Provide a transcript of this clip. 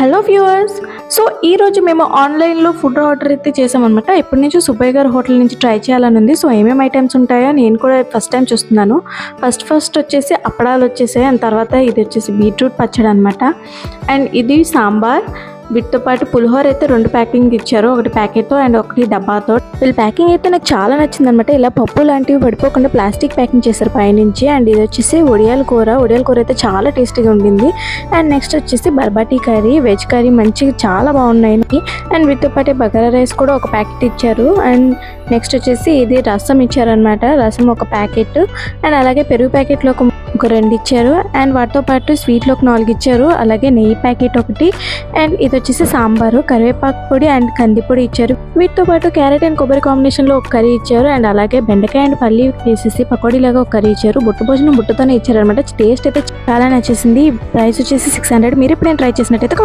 Hello viewers. So ఈరోజు మేము ఆన్లైన్లో ఫుడ్ ఆర్డర్ అయితే చేసామన్నమాట. ఎప్పటి నుంచో సుబ్బయ్య గారి హోటల్ నుంచి ట్రై చేయాలని ఉంది. సో ఏమేమి ఐటమ్స్ ఉంటాయో నేను కూడా ఫస్ట్ టైం చూస్తున్నాను. ఫస్ట్ వచ్చేసి అప్పడాలు వచ్చేసాయి. అండ్ తర్వాత ఇది వచ్చేసి బీట్రూట్ పచ్చడి అనమాట. అండ్ ఇది సాంబార్, వీటితో పాటు పులిహోర అయితే 2 ప్యాకింగ్ ఇచ్చారు, ఒకటి ప్యాకెట్తో అండ్ ఒకటి డబ్బాతో. వీళ్ళ ప్యాకింగ్ అయితే నాకు చాలా నచ్చింది అనమాట. ఇలా పప్పు లాంటివి పడిపోకుండా ప్లాస్టిక్ ప్యాకింగ్ చేశారు పైనుంచి. అండ్ ఇది వచ్చేసి ఒడియాల కూర అయితే చాలా టేస్టీగా ఉండింది. అండ్ నెక్స్ట్ వచ్చేసి బర్బాటీ కర్రీ, వెజ్ కర్రీ మంచిగా చాలా బాగున్నాయి. అండ్ వీటితో పాటు బగారా రైస్ కూడా ఒక ప్యాకెట్ ఇచ్చారు. అండ్ నెక్స్ట్ వచ్చేసి ఇది రసం ఇచ్చారనమాట, రసం ఒక ప్యాకెట్. అండ్ అలాగే పెరుగు ప్యాకెట్లో ఒక 2 ఇచ్చారు. అండ్ వాటితో పాటు స్వీట్లో ఒక 4 ఇచ్చారు, అలాగే నెయ్యి ప్యాకెట్ ఒకటి. అండ్ ఇది వచ్చేసి సాంబారు, కరివేపాకు పొడి అండ్ కందిపొడి ఇచ్చారు. వీటితో పాటు క్యారెట్ అండ్ కొబ్బరి కాంబినేషన్లో ఒక కర్రీ ఇచ్చారు. అండ్ అలాగే బెండకాయ అండ్ పల్లి వేసేసి పకోడీ లాగా ఒక కర్రీ ఇచ్చారు. భోజనం బుట్టతోనే ఇచ్చారనమాట. టేస్ట్ అయితే చాలా నచ్చేసింది. ప్రైస్ వచ్చేసి 600. మీరు ఎప్పుడైనా ట్రై చేసినట్టయితే